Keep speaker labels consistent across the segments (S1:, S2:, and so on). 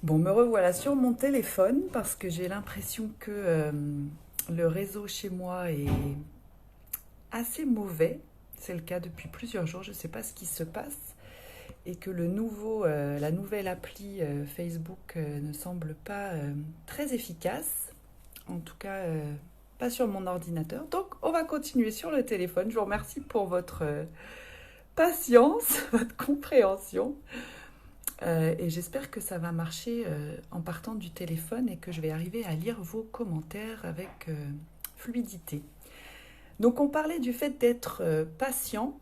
S1: Bon, me revoilà sur mon téléphone parce que j'ai l'impression que le réseau chez moi est assez mauvais. C'est le cas depuis plusieurs jours, je ne sais pas ce qui se passe. Et que la nouvelle appli Facebook ne semble pas très efficace. En tout cas, pas sur mon ordinateur. Donc, on va continuer sur le téléphone. Je vous remercie pour votre patience, votre compréhension. Et j'espère que ça va marcher en partant du téléphone et que je vais arriver à lire vos commentaires avec fluidité. Donc on parlait du fait d'être patient.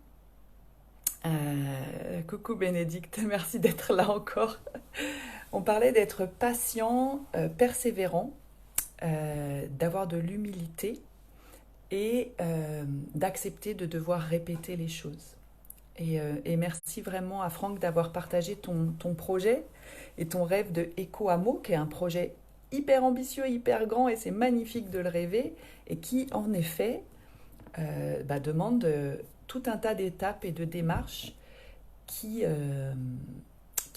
S1: Coucou Bénédicte, merci d'être là encore. On parlait d'être patient, persévérant, d'avoir de l'humilité et d'accepter de devoir répéter les choses. Et merci vraiment à Franck d'avoir partagé ton projet et ton rêve de Eco Hameau, qui est un projet hyper ambitieux, hyper grand, et c'est magnifique de le rêver, et qui, en effet, demande tout un tas d'étapes et de démarches qui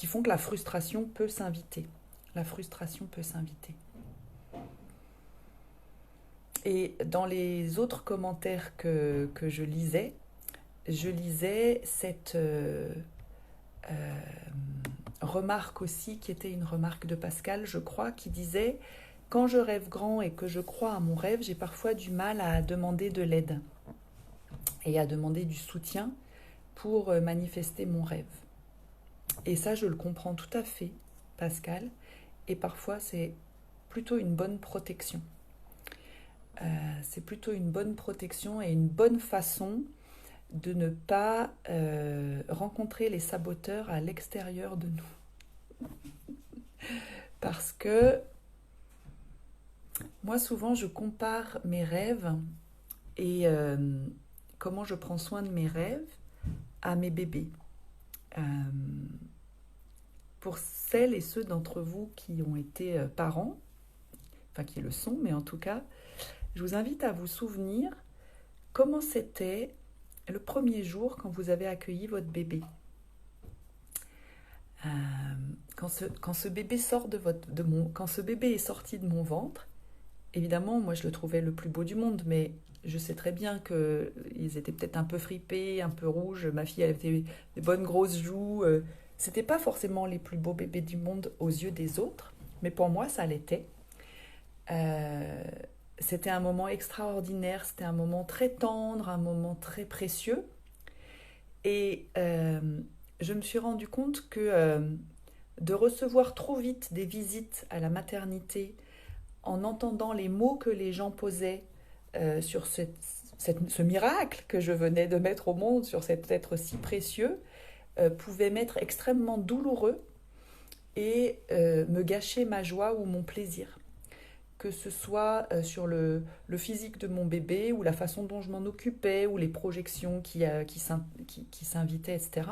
S1: font que la frustration peut s'inviter. La frustration peut s'inviter. Et dans les autres commentaires que je lisais cette remarque aussi, qui était une remarque de Pascal, je crois, qui disait « Quand je rêve grand et que je crois à mon rêve, j'ai parfois du mal à demander de l'aide et à demander du soutien pour manifester mon rêve. » Et ça, je le comprends tout à fait, Pascal, et parfois c'est plutôt une bonne protection. C'est plutôt une bonne protection et une bonne façon de ne pas rencontrer les saboteurs à l'extérieur de nous. Parce que moi, souvent, je compare mes rêves et comment je prends soin de mes rêves à mes bébés. Pour celles et ceux d'entre vous qui ont été parents, enfin qui le sont, mais en tout cas, je vous invite à vous souvenir comment c'était le premier jour quand vous avez accueilli votre bébé. Quand ce bébé quand ce bébé est sorti de mon ventre, évidemment, moi je le trouvais le plus beau du monde, mais je sais très bien qu'ils étaient peut-être un peu fripés, un peu rouges. Ma fille, elle avait des bonnes grosses joues. C'était pas forcément les plus beaux bébés du monde aux yeux des autres, mais pour moi, ça l'était. C'était un moment extraordinaire, c'était un moment très tendre, un moment très précieux. Et je me suis rendu compte que de recevoir trop vite des visites à la maternité en entendant les mots que les gens posaient sur ce miracle que je venais de mettre au monde, sur cet être si précieux, pouvait m'être extrêmement douloureux et me gâcher ma joie ou mon plaisir. Que ce soit sur le physique de mon bébé ou la façon dont je m'en occupais ou les projections qui s'invitaient, etc.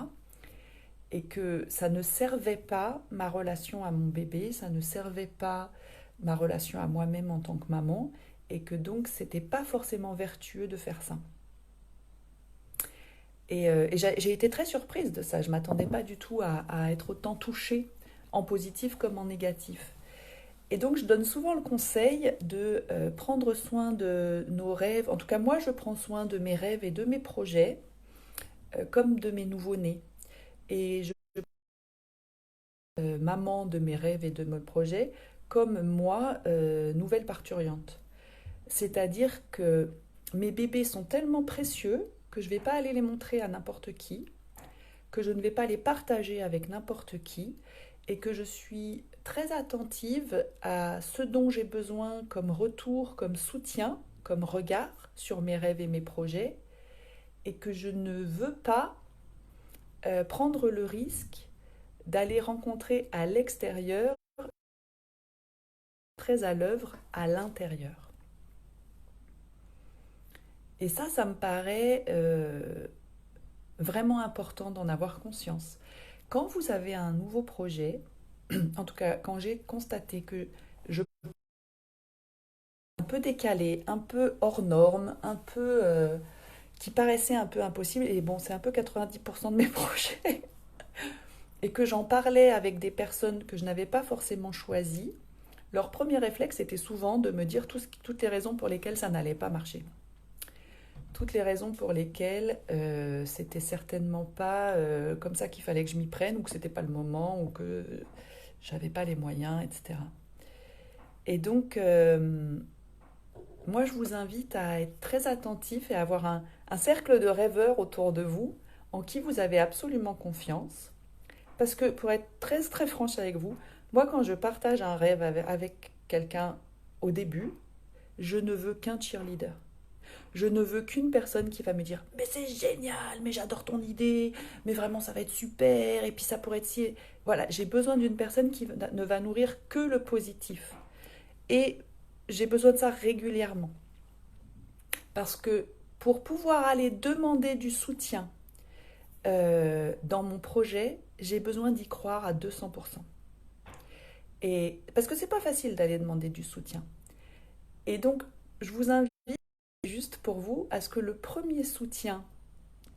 S1: Et que ça ne servait pas ma relation à mon bébé, ça ne servait pas ma relation à moi-même en tant que maman, et que donc c'était pas forcément vertueux de faire ça. Et j'ai été très surprise de ça, je m'attendais pas du tout à être autant touchée, en positif comme en négatif. Et donc je donne souvent le conseil de prendre soin de nos rêves, en tout cas moi je prends soin de mes rêves et de mes projets, comme de mes nouveau-nés. Et je maman de mes rêves et de mes projets, comme moi, nouvelle parturiente. C'est-à-dire que mes bébés sont tellement précieux que je ne vais pas aller les montrer à n'importe qui, que je ne vais pas les partager avec n'importe qui, et que je suis très attentive à ce dont j'ai besoin comme retour, comme soutien, comme regard sur mes rêves et mes projets, et que je ne veux pas prendre le risque d'aller rencontrer à l'extérieur, très à l'œuvre à l'intérieur. Et ça me paraît vraiment important d'en avoir conscience. Quand vous avez un nouveau projet, en tout cas quand j'ai constaté que je un peu décalé, un peu hors norme, un peu qui paraissait un peu impossible, et bon c'est un peu 90% de mes projets, et que j'en parlais avec des personnes que je n'avais pas forcément choisies, leur premier réflexe était souvent de me dire toutes les raisons pour lesquelles ça n'allait pas marcher. Toutes les raisons pour lesquelles c'était certainement pas comme ça qu'il fallait que je m'y prenne, ou que c'était pas le moment, ou que j'avais pas les moyens, etc. Et donc, moi, je vous invite à être très attentif et à avoir un cercle de rêveurs autour de vous en qui vous avez absolument confiance. Parce que pour être très très franche avec vous, moi quand je partage un rêve avec quelqu'un au début, je ne veux qu'un cheerleader. Je ne veux qu'une personne qui va me dire mais c'est génial, mais j'adore ton idée, mais vraiment ça va être super, et puis ça pourrait être si... Voilà, j'ai besoin d'une personne qui ne va nourrir que le positif. Et j'ai besoin de ça régulièrement. Parce que pour pouvoir aller demander du soutien dans mon projet, j'ai besoin d'y croire à 200%. Et, parce que c'est pas facile d'aller demander du soutien. Et donc, je vous invite juste pour vous à ce que le premier soutien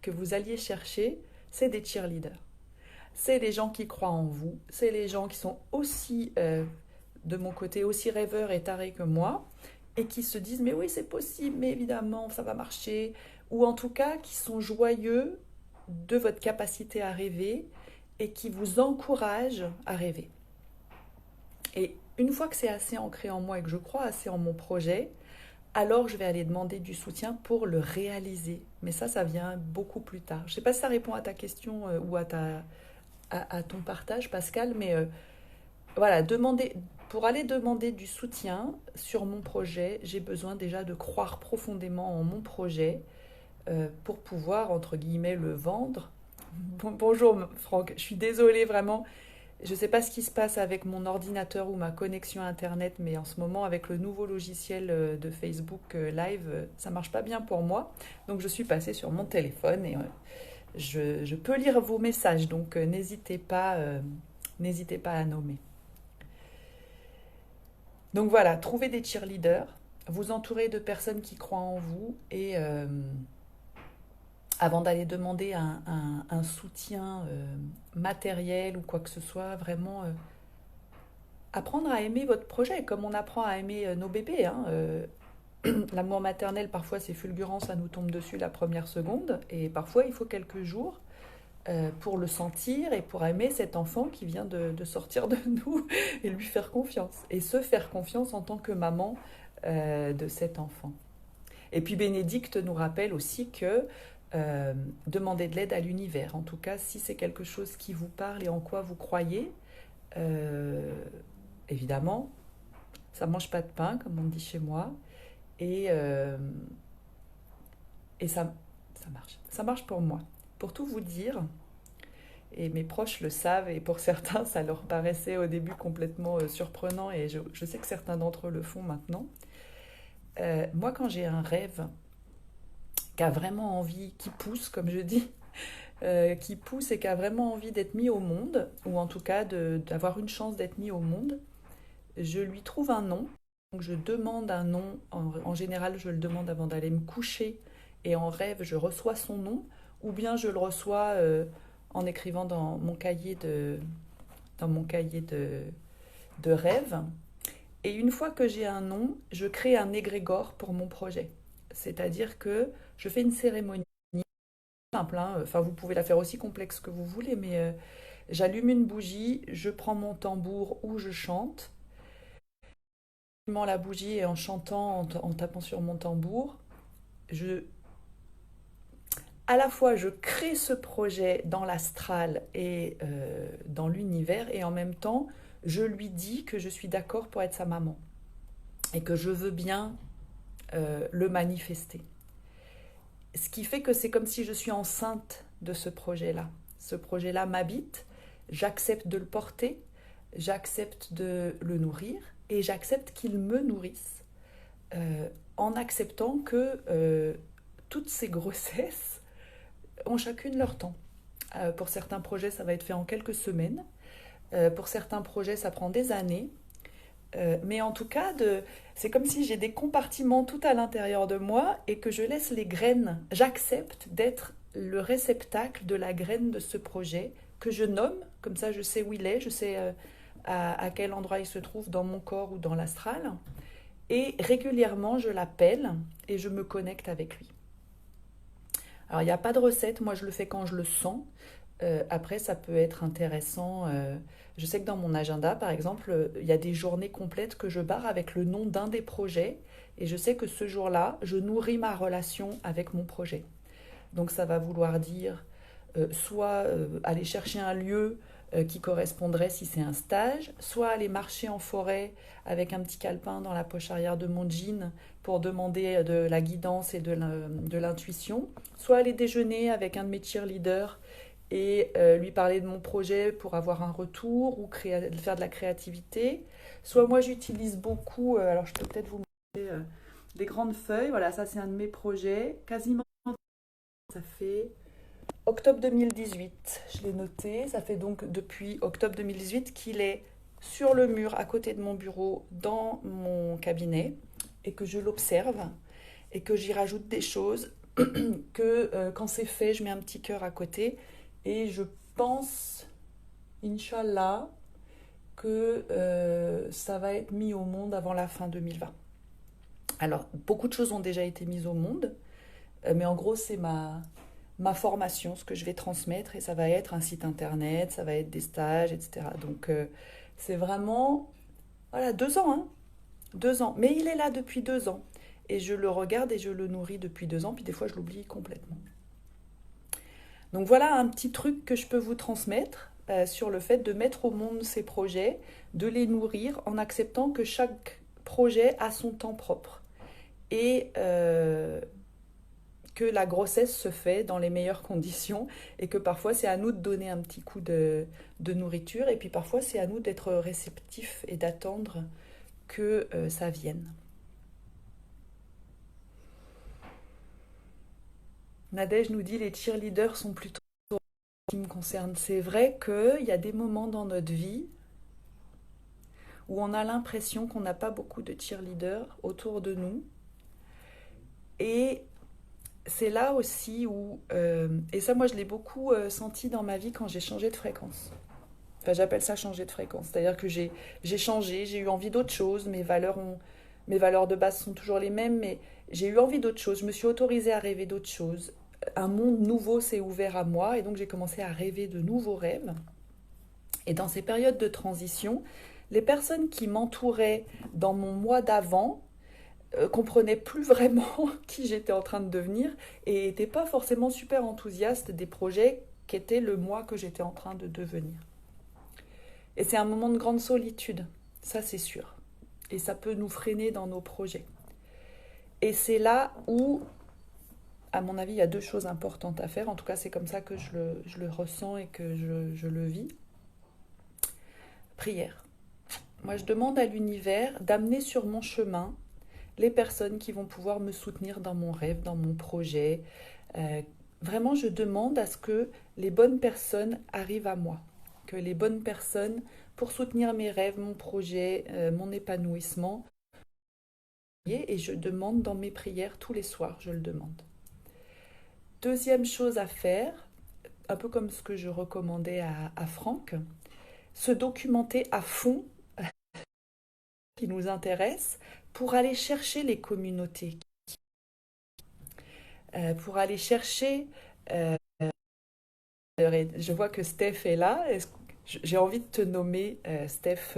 S1: que vous alliez chercher, c'est des cheerleaders. C'est les gens qui croient en vous, c'est les gens qui sont aussi, de mon côté, aussi rêveurs et tarés que moi, et qui se disent mais oui c'est possible, mais évidemment ça va marcher, ou en tout cas qui sont joyeux de votre capacité à rêver et qui vous encouragent à rêver. Et une fois que c'est assez ancré en moi et que je crois assez en mon projet, alors je vais aller demander du soutien pour le réaliser. Mais ça vient beaucoup plus tard. Je ne sais pas si ça répond à ta question ou à ton partage, Pascal, mais voilà, pour aller demander du soutien sur mon projet, j'ai besoin déjà de croire profondément en mon projet pour pouvoir, entre guillemets, le vendre. Bonjour Franck, je suis désolée vraiment. Je ne sais pas ce qui se passe avec mon ordinateur ou ma connexion Internet, mais en ce moment, avec le nouveau logiciel de Facebook Live, ça ne marche pas bien pour moi. Donc, je suis passée sur mon téléphone et je peux lire vos messages. Donc, n'hésitez pas à nommer. Donc, voilà, trouvez des cheerleaders, vous entourez de personnes qui croient en vous et avant d'aller demander un soutien matériel ou quoi que ce soit, vraiment apprendre à aimer votre projet, comme on apprend à aimer nos bébés. L'amour maternel, parfois c'est fulgurant, ça nous tombe dessus la première seconde, et parfois il faut quelques jours pour le sentir et pour aimer cet enfant qui vient de sortir de nous et lui faire confiance. Et se faire confiance en tant que maman de cet enfant. Et puis Bénédicte nous rappelle aussi que demander de l'aide à l'univers. En tout cas, si c'est quelque chose qui vous parle et en quoi vous croyez, évidemment, ça mange pas de pain, comme on dit chez moi, et ça marche. Ça marche pour moi. Pour tout vous dire, et mes proches le savent, et pour certains, ça leur paraissait au début complètement surprenant, et je sais que certains d'entre eux le font maintenant. Moi, quand j'ai un rêve qui a vraiment envie, qui pousse, comme je dis, qui pousse et qui a vraiment envie d'être mis au monde, ou en tout cas d'avoir une chance d'être mis au monde, je lui trouve un nom. Donc je demande un nom, en général je le demande avant d'aller me coucher, et en rêve je reçois son nom, ou bien je le reçois en écrivant dans mon cahier de rêve. Et une fois que j'ai un nom, je crée un égrégore pour mon projet. C'est-à-dire que je fais une cérémonie simple, enfin vous pouvez la faire aussi complexe que vous voulez, mais j'allume une bougie, je prends mon tambour ou je chante. En allumant la bougie et en chantant, en tapant sur mon tambour, à la fois je crée ce projet dans l'astral et dans l'univers, et en même temps je lui dis que je suis d'accord pour être sa maman et que je veux bien le manifester. Ce qui fait que c'est comme si je suis enceinte de ce projet-là. Ce projet-là m'habite, j'accepte de le porter, j'accepte de le nourrir et j'accepte qu'il me nourrisse en acceptant que toutes ces grossesses ont chacune leur temps. Pour certains projets, ça va être fait en quelques semaines. Pour certains projets, ça prend des années. Mais en tout cas, c'est comme si j'ai des compartiments tout à l'intérieur de moi et que je laisse les graines. J'accepte d'être le réceptacle de la graine de ce projet que je nomme, comme ça je sais où il est, je sais à quel endroit il se trouve dans mon corps ou dans l'astral. Et régulièrement, je l'appelle et je me connecte avec lui. Alors, il n'y a pas de recette, moi je le fais quand je le sens. Après, ça peut être intéressant. Je sais que dans mon agenda, par exemple, il y a des journées complètes que je barre avec le nom d'un des projets. Et je sais que ce jour-là, je nourris ma relation avec mon projet. Donc ça va vouloir dire soit aller chercher un lieu qui correspondrait si c'est un stage, soit aller marcher en forêt avec un petit calepin dans la poche arrière de mon jean pour demander de la guidance et de l'intuition, soit aller déjeuner avec un de mes cheerleaders et lui parler de mon projet pour avoir un retour ou faire de la créativité. Soit moi j'utilise beaucoup, alors je peux peut-être vous montrer des grandes feuilles, voilà ça c'est un de mes projets, quasiment ça fait octobre 2018, je l'ai noté, ça fait donc depuis octobre 2018 qu'il est sur le mur à côté de mon bureau dans mon cabinet et que je l'observe et que j'y rajoute des choses, que quand c'est fait, je mets un petit cœur à côté et je pense, Inch'Allah, que ça va être mis au monde avant la fin 2020. Alors, beaucoup de choses ont déjà été mises au monde, mais en gros, c'est ma formation, ce que je vais transmettre, et ça va être un site internet, ça va être des stages, etc. Donc c'est vraiment, voilà, 2 ans, hein, 2 ans. Mais il est là depuis 2 ans, et je le regarde et je le nourris depuis 2 ans, puis des fois je l'oublie complètement. Donc voilà un petit truc que je peux vous transmettre sur le fait de mettre au monde ces projets, de les nourrir en acceptant que chaque projet a son temps propre. Et que la grossesse se fait dans les meilleures conditions et que parfois c'est à nous de donner un petit coup de nourriture et puis parfois c'est à nous d'être réceptifs et d'attendre que ça vienne. Nadège nous dit les cheerleaders sont plutôt qui me concernent. C'est vrai qu'il y a des moments dans notre vie où on a l'impression qu'on n'a pas beaucoup de cheerleaders autour de nous et c'est là aussi où, et ça moi je l'ai beaucoup senti dans ma vie quand j'ai changé de fréquence. Enfin j'appelle ça changer de fréquence, c'est-à-dire que j'ai changé, j'ai eu envie d'autre chose, mes valeurs de base sont toujours les mêmes, mais j'ai eu envie d'autre chose, je me suis autorisée à rêver d'autre chose. Un monde nouveau s'est ouvert à moi et donc j'ai commencé à rêver de nouveaux rêves. Et dans ces périodes de transition, les personnes qui m'entouraient dans mon mois d'avant comprenaient plus vraiment qui j'étais en train de devenir et n'étaient pas forcément super enthousiastes des projets qu'était le moi que j'étais en train de devenir. Et c'est un moment de grande solitude, ça c'est sûr. Et ça peut nous freiner dans nos projets. Et c'est là où, à mon avis, il y a 2 choses importantes à faire. En tout cas, c'est comme ça que je le ressens et que je le vis. Prière. Moi, je demande à l'univers d'amener sur mon chemin les personnes qui vont pouvoir me soutenir dans mon rêve, dans mon projet. Vraiment, je demande à ce que les bonnes personnes arrivent à moi. Que les bonnes personnes, pour soutenir mes rêves, mon projet, mon épanouissement, et je demande dans mes prières tous les soirs, je le demande. Deuxième chose à faire, un peu comme ce que je recommandais à Franck, se documenter à fond qui nous intéresse pour aller chercher les communautés, pour aller chercher... je vois que Steph est là, j'ai envie de te nommer Steph,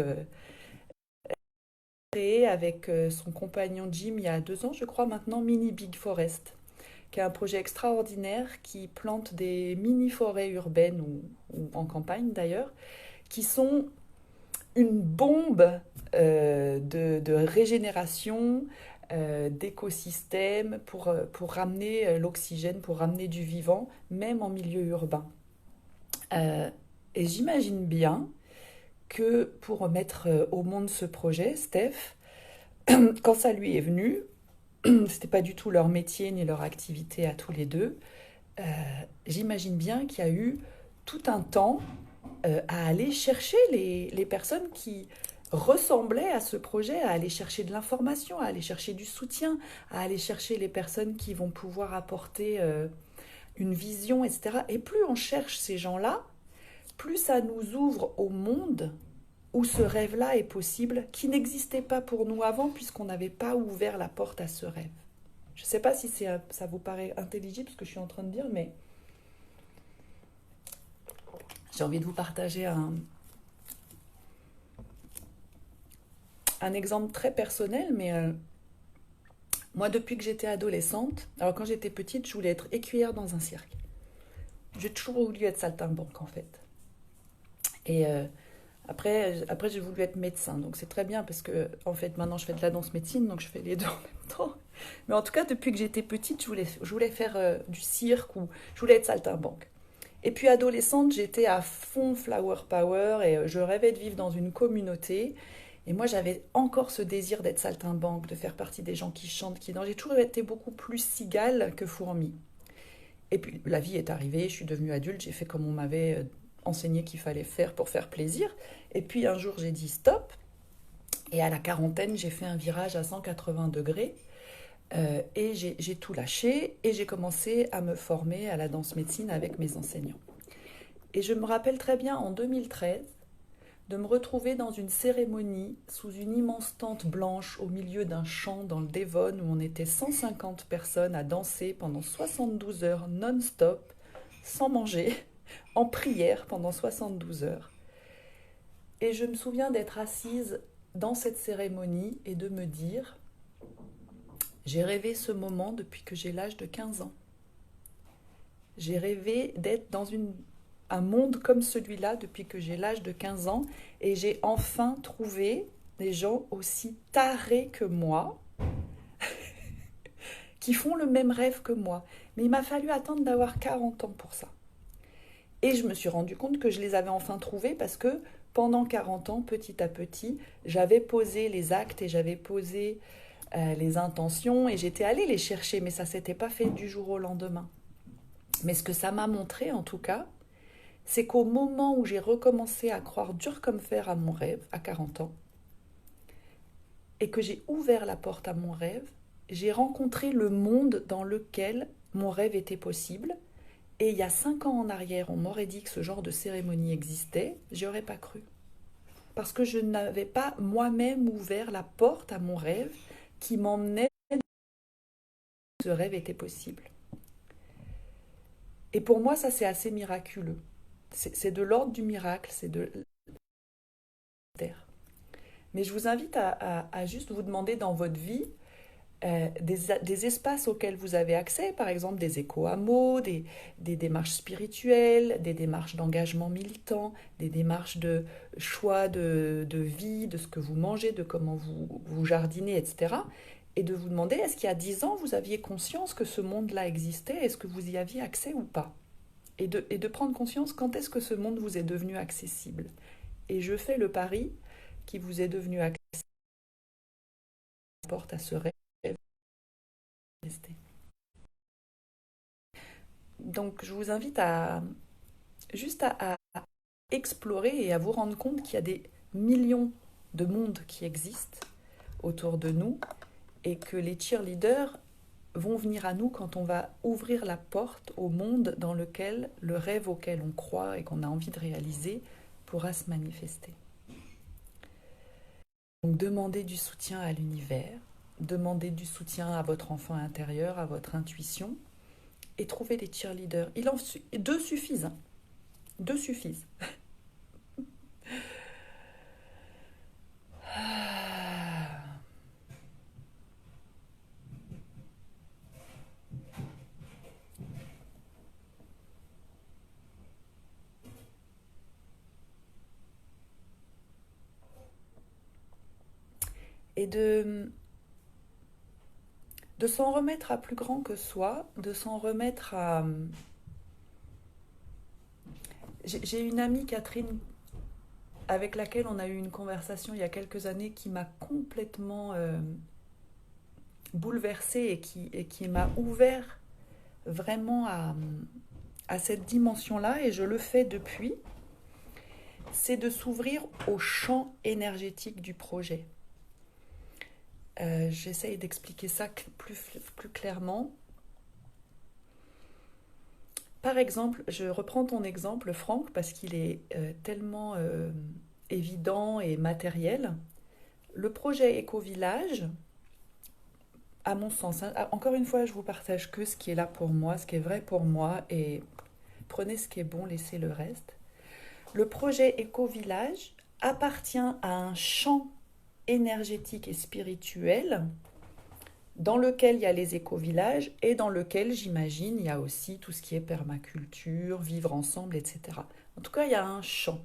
S1: créé avec son compagnon Jim il y a 2 ans, je crois maintenant, Mini Big Forest, qui est un projet extraordinaire qui plante des mini-forêts urbaines ou en campagne d'ailleurs, qui sont une bombe de régénération, d'écosystèmes pour ramener l'oxygène, pour ramener du vivant, même en milieu urbain. Et j'imagine bien que pour mettre au monde ce projet, Steph, quand ça lui est venu, c'était pas du tout leur métier ni leur activité à tous les deux, j'imagine bien qu'il y a eu tout un temps à aller chercher les personnes qui ressemblaient à ce projet, à aller chercher de l'information, à aller chercher du soutien, à aller chercher les personnes qui vont pouvoir apporter une vision, etc. Et plus on cherche ces gens-là, plus ça nous ouvre au monde où ce rêve-là est possible, qui n'existait pas pour nous avant, puisqu'on n'avait pas ouvert la porte à ce rêve. Je ne sais pas si ça vous paraît intelligible, ce que je suis en train de dire, mais j'ai envie de vous partager un exemple très personnel, mais moi, depuis que j'étais adolescente, alors quand j'étais petite, je voulais être écuyère dans un cirque. J'ai toujours voulu être saltimbanque, en fait. Et après j'ai voulu être médecin, donc c'est très bien parce que, en fait, maintenant je fais de la danse médecine, donc je fais les deux en même temps. Mais en tout cas, depuis que j'étais petite, je voulais faire du cirque ou je voulais être saltimbanque. Et puis adolescente, j'étais à fond flower power et je rêvais de vivre dans une communauté. Et moi, j'avais encore ce désir d'être saltimbanque, de faire partie des gens qui chantent, qui dansent. J'ai toujours été beaucoup plus cigale que fourmi. Et puis la vie est arrivée, je suis devenue adulte, j'ai fait comme on m'avait enseigné qu'il fallait faire pour faire plaisir. Et puis un jour, j'ai dit stop. Et à la quarantaine, j'ai fait un virage à 180 degrés. Et j'ai tout lâché et j'ai commencé à me former à la danse médecine avec mes enseignants. Et je me rappelle très bien en 2013 de me retrouver dans une cérémonie sous une immense tente blanche au milieu d'un champ dans le Devon où on était 150 personnes à danser pendant 72 heures non-stop, sans manger, en prière pendant 72 heures. Et je me souviens d'être assise dans cette cérémonie et de me dire, j'ai rêvé ce moment depuis que j'ai l'âge de 15 ans. J'ai rêvé d'être dans un monde comme celui-là depuis que j'ai l'âge de 15 ans et j'ai enfin trouvé des gens aussi tarés que moi qui font le même rêve que moi. Mais il m'a fallu attendre d'avoir 40 ans pour ça. Et je me suis rendu compte que je les avais enfin trouvés parce que pendant 40 ans, petit à petit, j'avais posé les actes et j'avais posé les intentions et j'étais allée les chercher, mais ça ne s'était pas fait du jour au lendemain. Mais ce que ça m'a montré en tout cas, c'est qu'au moment où j'ai recommencé à croire dur comme fer à mon rêve, à 40 ans, et que j'ai ouvert la porte à mon rêve, j'ai rencontré le monde dans lequel mon rêve était possible. Et il y a 5 ans en arrière, on m'aurait dit que ce genre de cérémonie existait, j'y aurais pas cru. Parce que je n'avais pas moi-même ouvert la porte à mon rêve qui m'emmenait où ce rêve était possible. Et pour moi, ça c'est assez miraculeux. C'est de l'ordre du miracle, c'est de terre. Mais je vous invite à juste vous demander dans votre vie des espaces auxquels vous avez accès, par exemple des éco-hameaux, des démarches spirituelles, des démarches d'engagement militant, des démarches de choix de vie, de ce que vous mangez, de comment vous jardinez, etc. Et de vous demander, est-ce qu'il y a 10 ans, vous aviez conscience que ce monde-là existait? Est-ce que vous y aviez accès ou pas? Et de prendre conscience quand est-ce que ce monde vous est devenu accessible. Et je fais le pari qui vous est devenu accessible porte à ce rêve. Donc je vous invite à juste à explorer et à vous rendre compte qu'il y a des millions de mondes qui existent autour de nous et que les cheerleaders vont venir à nous quand on va ouvrir la porte au monde dans lequel le rêve auquel on croit et qu'on a envie de réaliser pourra se manifester. Donc demandez du soutien à l'univers, demandez du soutien à votre enfant intérieur, à votre intuition, et trouvez des cheerleaders. Deux suffisent. Hein. Deux suffisent. Et de s'en remettre à plus grand que soi, de s'en remettre à... J'ai une amie, Catherine, avec laquelle on a eu une conversation il y a quelques années qui m'a complètement bouleversée et qui m'a ouvert vraiment à cette dimension-là, et je le fais depuis, c'est de s'ouvrir au champ énergétique du projet. J'essaye d'expliquer ça plus clairement. par exemple, je reprends ton exemple, Franck, parce qu'il est tellement évident et matériel. Le projet Éco-Village, à mon sens, hein, encore une fois, je vous partage que ce qui est là pour moi, ce qui est vrai pour moi, et prenez ce qui est bon, laissez le reste. Le projet Éco-Village appartient à un champ énergétique et spirituel dans lequel il y a les éco-villages et dans lequel, j'imagine, il y a aussi tout ce qui est permaculture, vivre ensemble, etc. En tout cas, il y a un champ.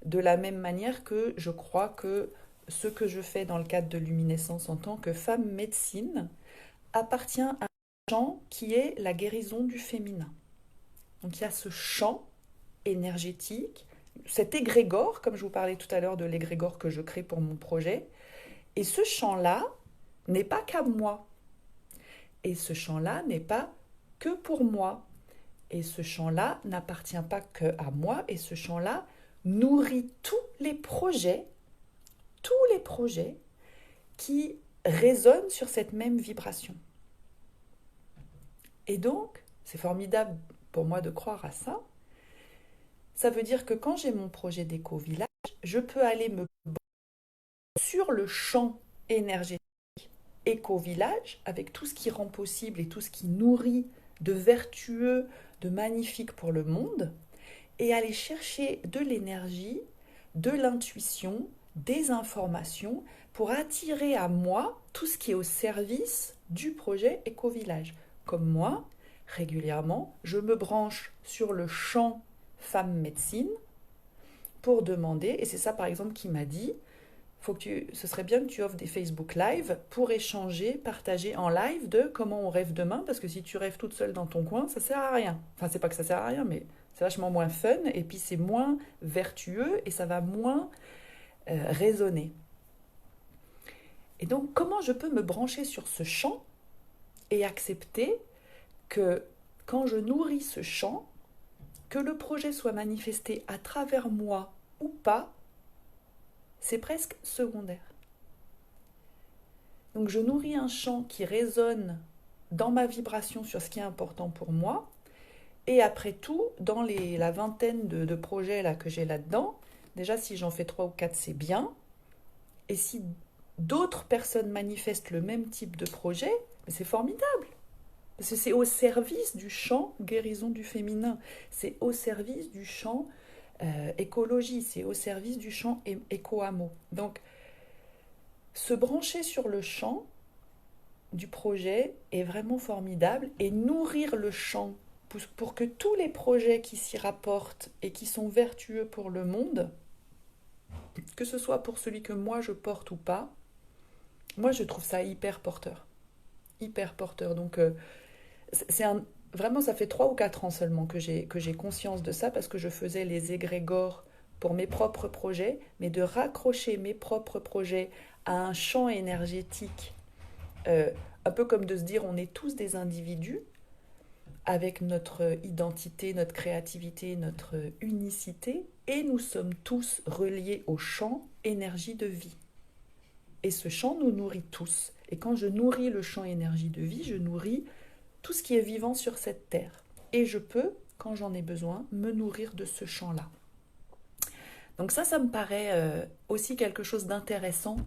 S1: De la même manière que je crois que ce que je fais dans le cadre de Luminescence en tant que femme médecine appartient à un champ qui est la guérison du féminin. Donc il y a ce champ énergétique, cet égrégore, comme je vous parlais tout à l'heure de l'égrégore que je crée pour mon projet, et ce champ-là n'est pas qu'à moi. Et ce champ-là n'est pas que pour moi. Et ce champ-là n'appartient pas que à moi. Et ce champ-là nourrit tous les projets qui résonnent sur cette même vibration. Et donc, c'est formidable pour moi de croire à ça. Ça veut dire que quand j'ai mon projet d'éco-village, je peux aller me sur le champ énergétique éco-village, avec tout ce qui rend possible et tout ce qui nourrit de vertueux, de magnifique pour le monde, et aller chercher de l'énergie, de l'intuition, des informations pour attirer à moi tout ce qui est au service du projet éco-village. Comme moi, régulièrement, je me branche sur le champ femme médecine pour demander, et c'est ça par exemple qui m'a dit, ce serait bien que tu offres des Facebook Live pour échanger, partager en live de comment on rêve demain, parce que si tu rêves toute seule dans ton coin, ça sert à rien. Enfin, c'est pas que ça sert à rien, mais c'est vachement moins fun, et puis c'est moins vertueux, et ça va moins résonner. Et donc, comment je peux me brancher sur ce champ et accepter que quand je nourris ce champ, que le projet soit manifesté à travers moi ou pas, c'est presque secondaire. Donc je nourris un champ qui résonne dans ma vibration sur ce qui est important pour moi. Et après tout, dans la vingtaine de projets là, que j'ai là-dedans, déjà si j'en fais 3 ou 4, c'est bien. Et si d'autres personnes manifestent le même type de projet, c'est formidable. Parce que c'est au service du champ guérison du féminin. C'est au service du champ écologie. C'est au service du champ éco-hameau. Donc, se brancher sur le champ du projet est vraiment formidable et nourrir le champ pour que tous les projets qui s'y rapportent et qui sont vertueux pour le monde, que ce soit pour celui que moi je porte ou pas, moi je trouve ça hyper porteur. Hyper porteur. Donc vraiment ça fait 3 ou 4 ans seulement que j'ai conscience de ça parce que je faisais les égrégores pour mes propres projets, mais de raccrocher mes propres projets à un champ énergétique, un peu comme de se dire on est tous des individus avec notre identité, notre créativité, notre unicité, et nous sommes tous reliés au champ énergie de vie. Et ce champ nous nourrit tous. Et quand je nourris le champ énergie de vie, je nourris tout ce qui est vivant sur cette terre. Et je peux, quand j'en ai besoin, me nourrir de ce champ-là. Donc ça me paraît aussi quelque chose d'intéressant,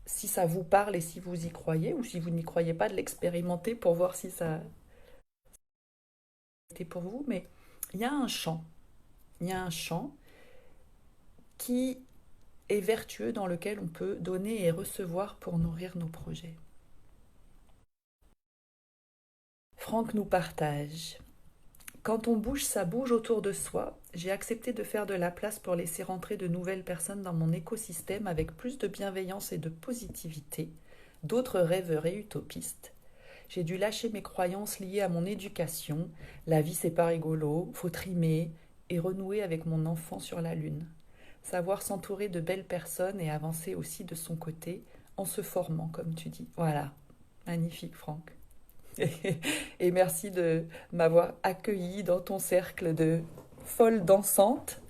S1: si ça vous parle et si vous y croyez, ou si vous n'y croyez pas, de l'expérimenter pour voir si ça était pour vous. Mais il y a un champ qui est vertueux dans lequel on peut donner et recevoir pour nourrir nos projets. Franck nous partage. Quand on bouge, ça bouge autour de soi. J'ai accepté de faire de la place pour laisser rentrer de nouvelles personnes dans mon écosystème avec plus de bienveillance et de positivité, d'autres rêveurs et utopistes. J'ai dû lâcher mes croyances liées à mon éducation. La vie, c'est pas rigolo, faut trimer et renouer avec mon enfant sur la lune. Savoir s'entourer de belles personnes et avancer aussi de son côté en se formant, comme tu dis. Voilà, magnifique Franck. Et merci de m'avoir accueilli dans ton cercle de folles dansantes.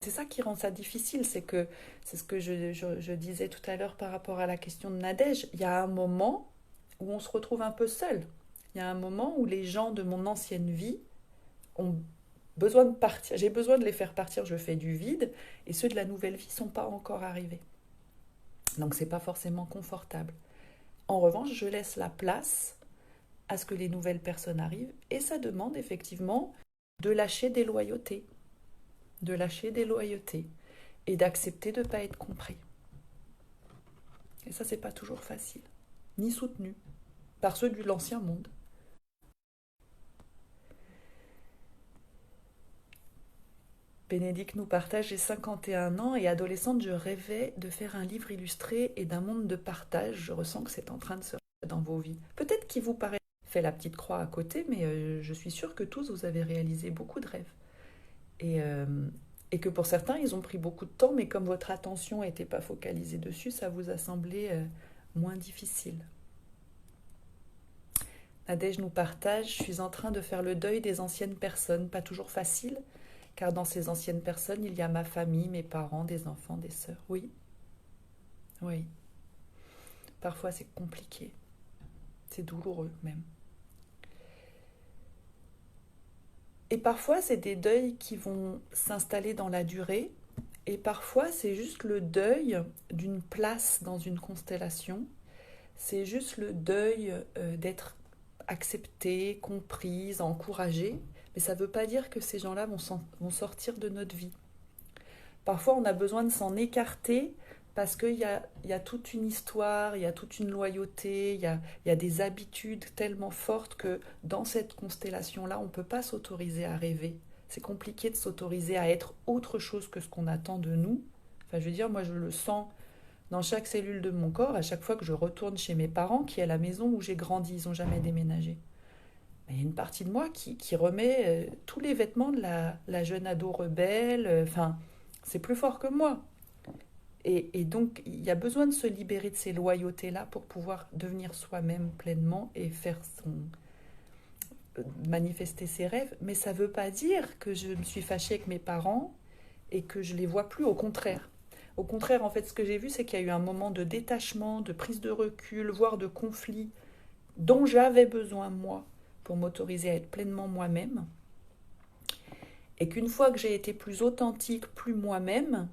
S1: C'est ça qui rend ça difficile, c'est ce que je disais tout à l'heure par rapport à la question de Nadège. Il y a un moment où on se retrouve un peu seul. Il Il y a un moment où les gens de mon ancienne vie ont besoin de partir. J'ai besoin de les faire partir, je fais du vide, et ceux de la nouvelle vie ne sont pas encore arrivés. Donc c'est pas forcément confortable. En revanche, je laisse la place à ce que les nouvelles personnes arrivent, et ça demande effectivement de lâcher des loyautés, de lâcher des loyautés, et d'accepter de ne pas être compris. Et ça, c'est pas toujours facile, ni soutenu, par ceux de l'ancien monde. Bénédicte nous partage: j'ai 51 ans et adolescente, je rêvais de faire un livre illustré et d'un monde de partage. Je ressens que c'est en train de se réaliser dans vos vies. Peut-être qu'il vous paraît fait la petite croix à côté, mais je suis sûre que tous vous avez réalisé beaucoup de rêves. Et, euh, et que pour certains, ils ont pris beaucoup de temps, mais comme votre attention n'était pas focalisée dessus, ça vous a semblé moins difficile. Nadège nous partage: je suis en train de faire le deuil des anciennes personnes, pas toujours facile, car dans ces anciennes personnes, il y a ma famille, mes parents, des enfants, des sœurs. Oui, oui. Parfois, c'est compliqué. C'est douloureux même. Et parfois, c'est des deuils qui vont s'installer dans la durée. Et parfois, c'est juste le deuil d'une place dans une constellation. C'est juste le deuil d'être accepté, comprise, encouragé. Mais ça ne veut pas dire que ces gens-là vont sortir de notre vie. Parfois, on a besoin de s'en écarter parce qu'il y a toute une histoire, il y a toute une loyauté, il y a des habitudes tellement fortes que dans cette constellation-là, on ne peut pas s'autoriser à rêver. C'est compliqué de s'autoriser à être autre chose que ce qu'on attend de nous. Enfin, je veux dire, moi, je le sens dans chaque cellule de mon corps, à chaque fois que je retourne chez mes parents, qui est la maison où j'ai grandi, ils n'ont jamais déménagé. Mais il y a une partie de moi qui remet tous les vêtements de la jeune ado rebelle. Enfin, c'est plus fort que moi. Et donc, il y a besoin de se libérer de ces loyautés-là pour pouvoir devenir soi-même pleinement et faire manifester ses rêves. Mais ça ne veut pas dire que je me suis fâchée avec mes parents et que je ne les vois plus, au contraire. Au contraire, en fait, ce que j'ai vu, c'est qu'il y a eu un moment de détachement, de prise de recul, voire de conflit dont j'avais besoin, moi, pour m'autoriser à être pleinement moi-même. Et qu'une fois que j'ai été plus authentique, plus moi-même,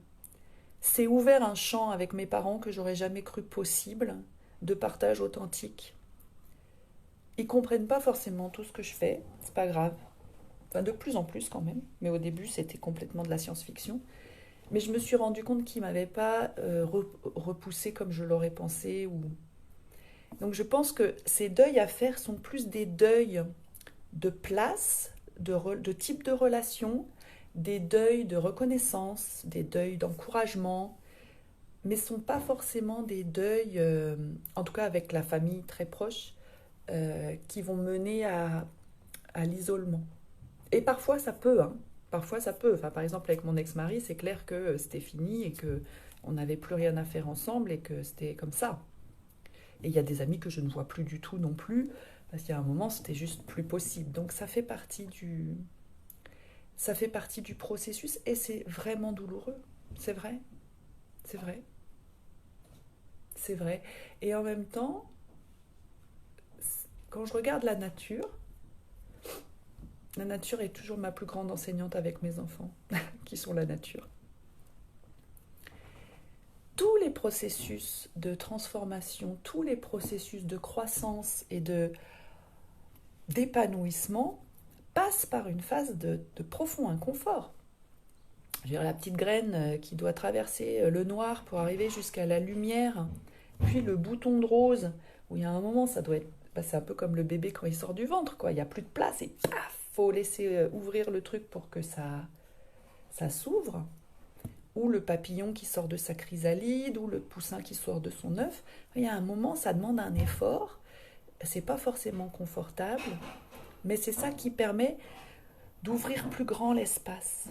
S1: c'est ouvert un champ avec mes parents que j'aurais jamais cru possible, de partage authentique. Ils comprennent pas forcément tout ce que je fais, c'est pas grave. Enfin, de plus en plus quand même, mais au début c'était complètement de la science-fiction. Mais je me suis rendu compte qu'ils m'avaient pas repoussé comme je l'aurais pensé. Donc je pense que ces deuils à faire sont plus des deuils de place, de type de relation, des deuils de reconnaissance, des deuils d'encouragement, mais ce ne sont pas forcément des deuils, en tout cas avec la famille très proche, qui vont mener à l'isolement. Et parfois ça peut, hein. Parfois ça peut. Enfin, par exemple avec mon ex-mari, c'est clair que c'était fini et qu'on n'avait plus rien à faire ensemble et que c'était comme ça. Et il y a des amis que je ne vois plus du tout non plus, parce qu'il y a un moment, c'était juste plus possible. Donc ça fait partie du processus et c'est vraiment douloureux. C'est vrai, c'est vrai, c'est vrai. Et en même temps, quand je regarde la nature est toujours ma plus grande enseignante avec mes enfants, qui sont la nature. Tous les processus de transformation, tous les processus de croissance et d'épanouissement passent par une phase de profond inconfort. Je veux dire, la petite graine qui doit traverser le noir pour arriver jusqu'à la lumière, puis le bouton de rose, où il y a un moment, ça doit être... c'est un peu comme le bébé quand il sort du ventre, quoi. Il n'y a plus de place et paf, faut laisser ouvrir le truc pour que ça s'ouvre. Ou le papillon qui sort de sa chrysalide, ou le poussin qui sort de son œuf. Il y a un moment, ça demande un effort. C'est pas forcément confortable, mais c'est ça qui permet d'ouvrir plus grand l'espace.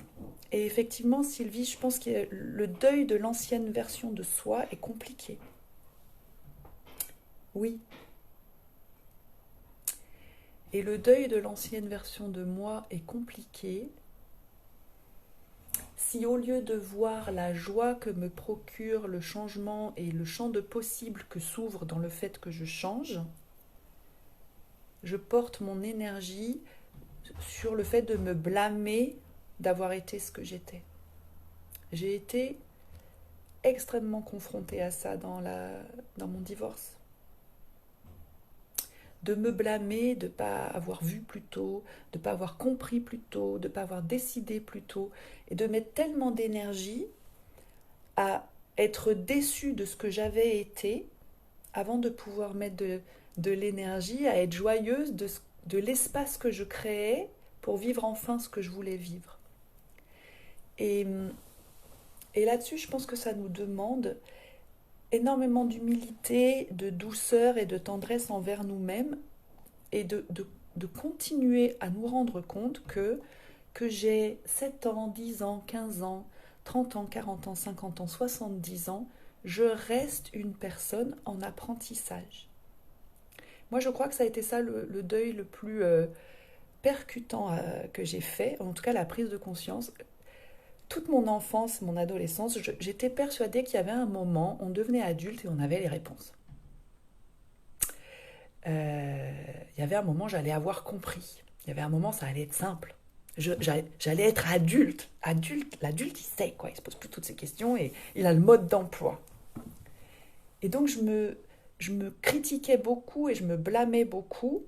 S1: Et effectivement, Sylvie, je pense que le deuil de l'ancienne version de soi est compliqué. Oui. Et le deuil de l'ancienne version de moi est compliqué si au lieu de voir la joie que me procure le changement et le champ de possibles que s'ouvre dans le fait que je change, je porte mon énergie sur le fait de me blâmer d'avoir été ce que j'étais. J'ai été extrêmement confrontée à ça dans mon divorce. De me blâmer de ne pas avoir vu plus tôt, de ne pas avoir compris plus tôt, de ne pas avoir décidé plus tôt, et de mettre tellement d'énergie à être déçue de ce que j'avais été avant de pouvoir mettre de l'énergie à être joyeuse de l'espace que je créais pour vivre enfin ce que je voulais vivre. Et, et là-dessus, je pense que ça nous demande énormément d'humilité, de douceur et de tendresse envers nous-mêmes et de continuer à nous rendre compte que j'ai 7 ans, 10 ans, 15 ans, 30 ans, 40 ans, 50 ans, 70 ans, je reste une personne en apprentissage. Moi, je crois que ça a été ça le deuil le plus percutant que j'ai fait, en tout cas la prise de conscience. Toute mon enfance, mon adolescence, j'étais persuadée qu'il y avait un moment, on devenait adulte et on avait les réponses. Il y avait un moment, j'allais avoir compris. Il y avait un moment, ça allait être simple. J'allais être adulte. L'adulte, il sait, quoi. Il se pose plus toutes ces questions et il a le mode d'emploi. Et donc, je me critiquais beaucoup et je me blâmais beaucoup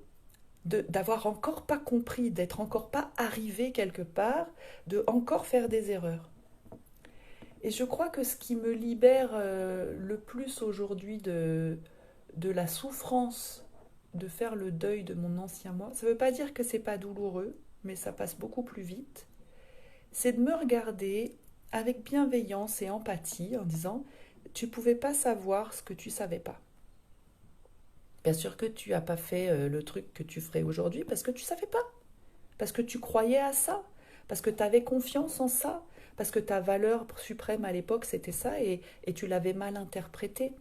S1: d'avoir encore pas compris, d'être encore pas arrivé quelque part, de encore faire des erreurs. Et je crois que ce qui me libère le plus aujourd'hui de la souffrance de faire le deuil de mon ancien moi, ça ne veut pas dire que c'est pas douloureux, mais ça passe beaucoup plus vite, c'est de me regarder avec bienveillance et empathie en disant tu ne pouvais pas savoir ce que tu ne savais pas. Bien sûr que tu n'as pas fait le truc que tu ferais aujourd'hui parce que tu ne savais pas, parce que tu croyais à ça, parce que tu avais confiance en ça, parce que ta valeur suprême à l'époque c'était ça et tu l'avais mal interprété.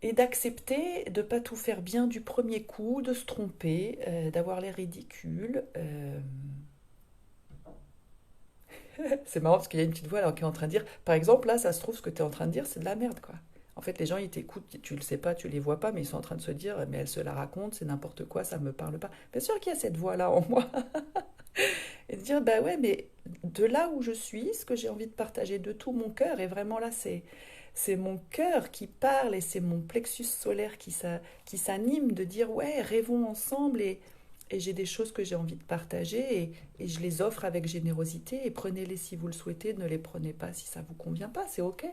S1: Et d'accepter de ne pas tout faire bien du premier coup, de se tromper, d'avoir l'air ridicule. C'est marrant parce qu'il y a une petite voix là, qui est en train de dire, par exemple, là, ça se trouve, ce que tu es en train de dire, c'est de la merde, quoi. En fait, les gens, ils t'écoutent, tu le sais pas, tu les vois pas, mais ils sont en train de se dire, mais elle se la raconte, c'est n'importe quoi, ça me parle pas. Bien sûr qu'il y a cette voix-là en moi. Et de dire, bah ouais, mais de là où je suis, ce que j'ai envie de partager de tout mon cœur, et vraiment là, c'est mon cœur qui parle et c'est mon plexus solaire qui s'anime de dire, ouais, rêvons ensemble et j'ai des choses que j'ai envie de partager et je les offre avec générosité et prenez-les si vous le souhaitez, ne les prenez pas si ça vous convient pas, c'est ok.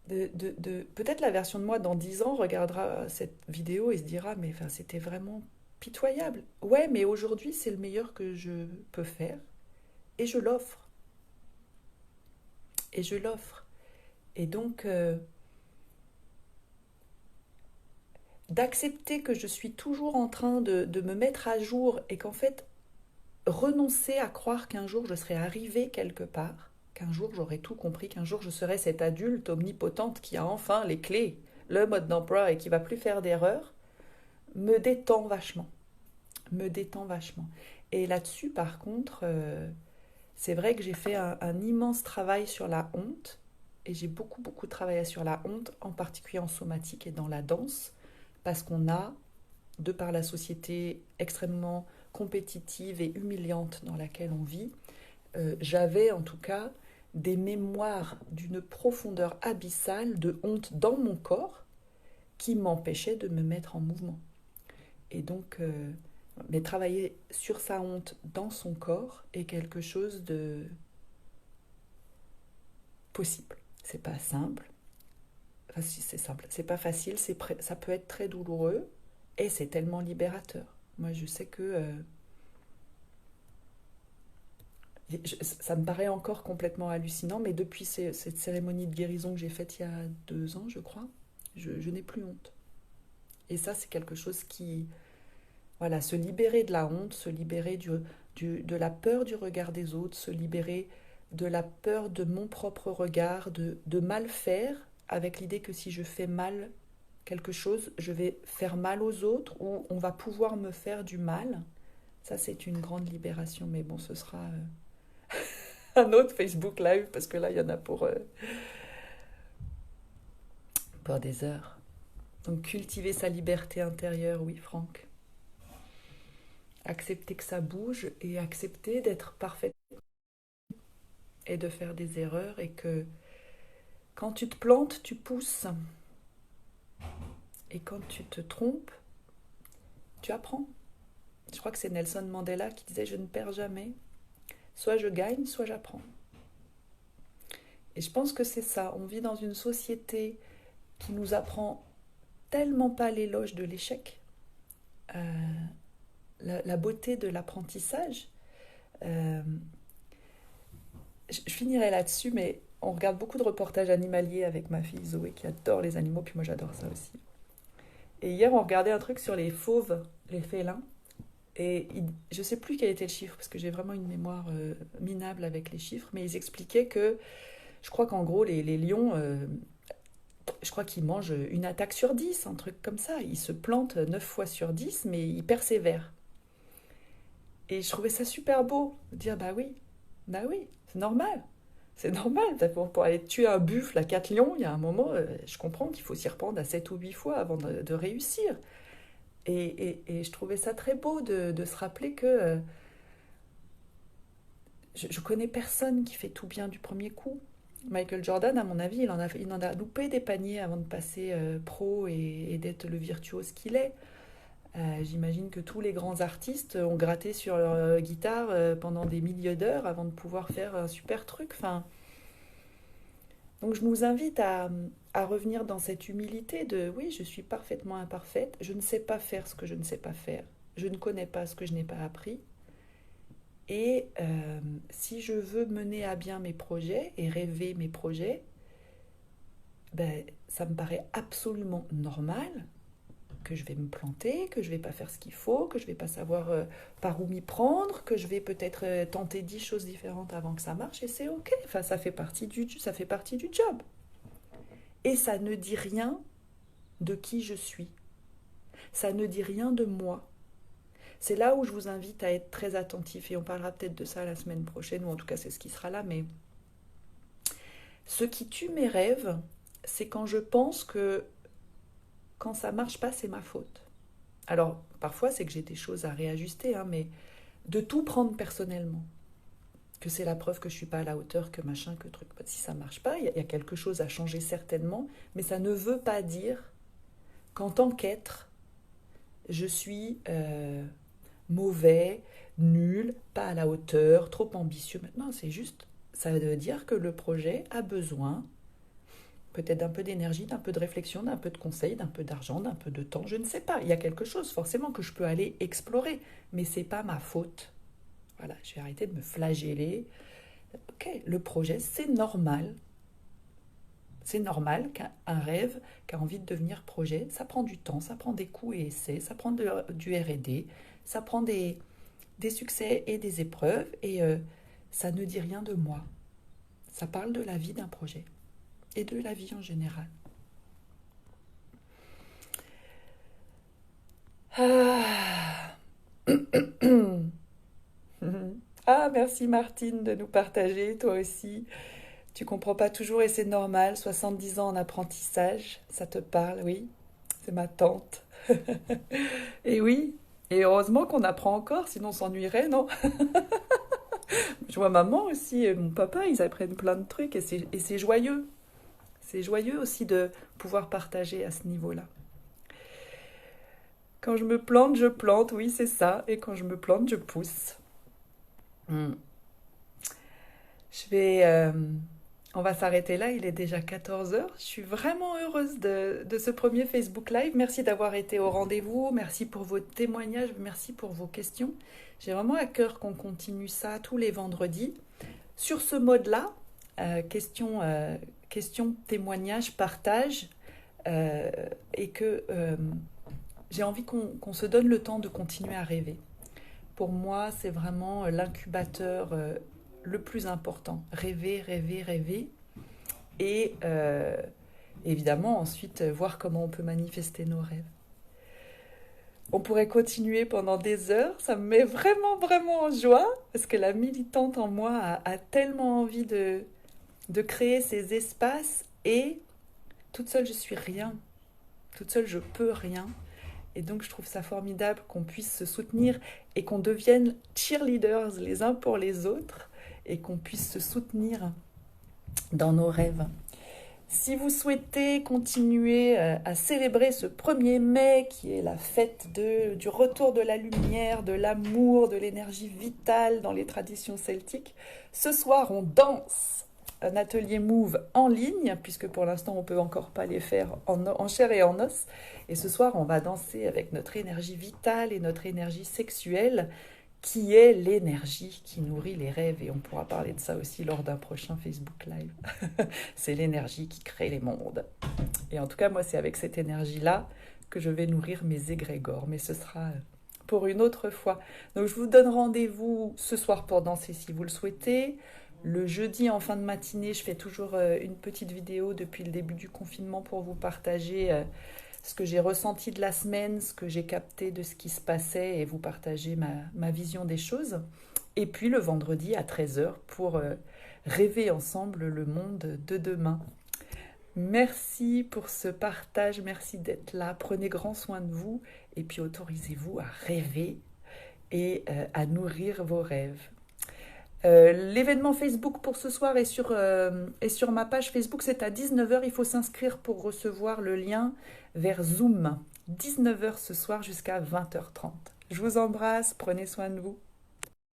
S1: Peut-être la version de moi dans 10 ans regardera cette vidéo et se dira mais enfin, c'était vraiment pitoyable. Ouais, mais aujourd'hui c'est le meilleur que je peux faire et je l'offre. Et je l'offre. Et donc d'accepter que je suis toujours en train de me mettre à jour et qu'en fait renoncer à croire qu'un jour je serai arrivée quelque part, qu'un jour j'aurai tout compris, qu'un jour je serai cette adulte omnipotente qui a enfin les clés, le mode d'emploi et qui va plus faire d'erreurs, me détend vachement. Me détend vachement. Et là-dessus, par contre, c'est vrai que j'ai fait un immense travail sur la honte, et j'ai beaucoup, beaucoup travaillé sur la honte, en particulier en somatique et dans la danse, parce qu'on a, de par la société extrêmement compétitive et humiliante dans laquelle on vit, j'avais en tout cas des mémoires d'une profondeur abyssale de honte dans mon corps qui m'empêchait de me mettre en mouvement. Et donc, mais travailler sur sa honte dans son corps est quelque chose de possible. C'est pas simple. Enfin, si c'est simple, c'est pas facile, ça peut être très douloureux et c'est tellement libérateur. Moi, je sais que ça me paraît encore complètement hallucinant, mais depuis cette cérémonie de guérison que j'ai faite il y a 2 ans, je crois, je n'ai plus honte. Et ça, c'est quelque chose qui, voilà, se libérer de la honte, se libérer de la peur du regard des autres, se libérer de la peur de mon propre regard, de mal faire, avec l'idée que si je fais mal quelque chose, je vais faire mal aux autres ou on va pouvoir me faire du mal. Ça, c'est une grande libération, mais bon, ce sera un autre Facebook Live parce que là, il y en a pour des heures. Donc cultiver sa liberté intérieure, oui, Franck. Accepter que ça bouge et accepter d'être parfaite et de faire des erreurs et que quand tu te plantes, tu pousses. Et quand tu te trompes, tu apprends. Je crois que c'est Nelson Mandela qui disait je ne perds jamais. Soit je gagne, soit j'apprends. Et je pense que c'est ça. On vit dans une société qui nous apprend tellement pas l'éloge de l'échec, euh, la beauté de l'apprentissage. Euh, je finirai là-dessus, mais on regarde beaucoup de reportages animaliers avec ma fille Zoé qui adore les animaux, puis moi j'adore ça aussi. Et hier, on regardait un truc sur les fauves, les félins. Et je ne sais plus quel était le chiffre, parce que j'ai vraiment une mémoire minable avec les chiffres, mais ils expliquaient que, je crois qu'en gros, les lions, je crois qu'ils mangent une attaque sur 10, un truc comme ça. Ils se plantent 9 fois sur 10, mais ils persévèrent. Et je trouvais ça super beau, de dire, bah oui, c'est normal. C'est normal, pour aller tuer un buffle à 4 lions, il y a un moment, je comprends qu'il faut s'y reprendre à 7 ou 8 fois avant de réussir. Et je trouvais ça très beau de se rappeler que je connais personne qui fait tout bien du premier coup. Michael Jordan, à mon avis, il en a loupé des paniers avant de passer pro et d'être le virtuose qu'il est. J'imagine que tous les grands artistes ont gratté sur leur guitare pendant des milliers d'heures avant de pouvoir faire un super truc. Enfin, donc je nous invite à revenir dans cette humilité de oui, je suis parfaitement imparfaite, je ne sais pas faire ce que je ne sais pas faire, je ne connais pas ce que je n'ai pas appris. Et si je veux mener à bien mes projets et rêver mes projets, ben, ça me paraît absolument normal que je vais me planter, que je vais pas faire ce qu'il faut, que je vais pas savoir par où m'y prendre, que je vais peut-être tenter 10 choses différentes avant que ça marche et c'est ok. Enfin, ça fait partie du job. Et ça ne dit rien de qui je suis. Ça ne dit rien de moi. C'est là où je vous invite à être très attentif et on parlera peut-être de ça la semaine prochaine ou en tout cas c'est ce qui sera là. Mais ce qui tue mes rêves, c'est quand je pense que quand ça marche pas, c'est ma faute. Alors, parfois, c'est que j'ai des choses à réajuster, hein, mais de tout prendre personnellement. Que c'est la preuve que je suis pas à la hauteur, que machin, que truc. Si ça marche pas, il y a quelque chose à changer certainement, mais ça ne veut pas dire qu'en tant qu'être, je suis mauvais, nul, pas à la hauteur, trop ambitieux. Maintenant, c'est juste, ça veut dire que le projet a besoin peut-être d'un peu d'énergie, d'un peu de réflexion, d'un peu de conseil, d'un peu d'argent, d'un peu de temps, je ne sais pas. Il y a quelque chose forcément que je peux aller explorer, mais c'est pas ma faute. Voilà, je vais arrêter de me flageller. Ok, le projet, c'est normal. C'est normal qu'un rêve, qui a envie de devenir projet, ça prend du temps, ça prend des coups et essais, ça prend du R&D, ça prend des succès et des épreuves, et ça ne dit rien de moi. Ça parle de la vie d'un projet et de la vie en général. Ah, ah merci Martine de nous partager, toi aussi. Tu comprends pas toujours et c'est normal, 70 ans en apprentissage, ça te parle, oui. C'est ma tante. Et oui, et heureusement qu'on apprend encore, sinon on s'ennuierait, non? Je vois maman aussi, et mon papa, ils apprennent plein de trucs et c'est joyeux. C'est joyeux aussi de pouvoir partager à ce niveau-là. Quand je plante, oui, c'est ça. Et quand je me plante, je pousse. Hmm. Je vais. On va s'arrêter là, il est déjà 14 heures. Je suis vraiment heureuse de ce premier Facebook Live. Merci d'avoir été au rendez-vous. Merci pour vos témoignages. Merci pour vos questions. J'ai vraiment à cœur qu'on continue ça tous les vendredis. Sur ce mode-là, questions, témoignages, partage. euh, et que j'ai envie qu'on se donne le temps de continuer à rêver. Pour moi, c'est vraiment l'incubateur le plus important. Rêver, rêver, rêver. Et évidemment, ensuite, voir comment on peut manifester nos rêves. On pourrait continuer pendant des heures. Ça me met vraiment, vraiment en joie. Parce que la militante en moi a tellement envie de créer ces espaces. Et toute seule, je suis rien. Toute seule, je peux rien. Et donc, je trouve ça formidable qu'on puisse se soutenir et qu'on devienne cheerleaders les uns pour les autres et qu'on puisse se soutenir dans nos rêves. Si vous souhaitez continuer à célébrer ce 1er mai, qui est la fête du retour de la lumière, de l'amour, de l'énergie vitale dans les traditions celtiques, ce soir, on danse un atelier Move en ligne, puisque pour l'instant, on ne peut encore pas les faire en chair et en os. Et ce soir, on va danser avec notre énergie vitale et notre énergie sexuelle, qui est l'énergie qui nourrit les rêves. Et on pourra parler de ça aussi lors d'un prochain Facebook Live. C'est l'énergie qui crée les mondes. Et en tout cas, moi, c'est avec cette énergie-là que je vais nourrir mes égrégores. Mais ce sera pour une autre fois. Donc, je vous donne rendez-vous ce soir pour danser si vous le souhaitez. Le jeudi en fin de matinée, je fais toujours une petite vidéo depuis le début du confinement pour vous partager ce que j'ai ressenti de la semaine, ce que j'ai capté de ce qui se passait et vous partager ma vision des choses. Et puis le vendredi à 13h pour rêver ensemble le monde de demain. Merci pour ce partage, merci d'être là. Prenez grand soin de vous et puis autorisez-vous à rêver et à nourrir vos rêves. L'événement Facebook pour ce soir est sur ma page Facebook, c'est à 19h, il faut s'inscrire pour recevoir le lien vers Zoom. 19h ce soir jusqu'à 20h30. Je vous embrasse, prenez soin de vous.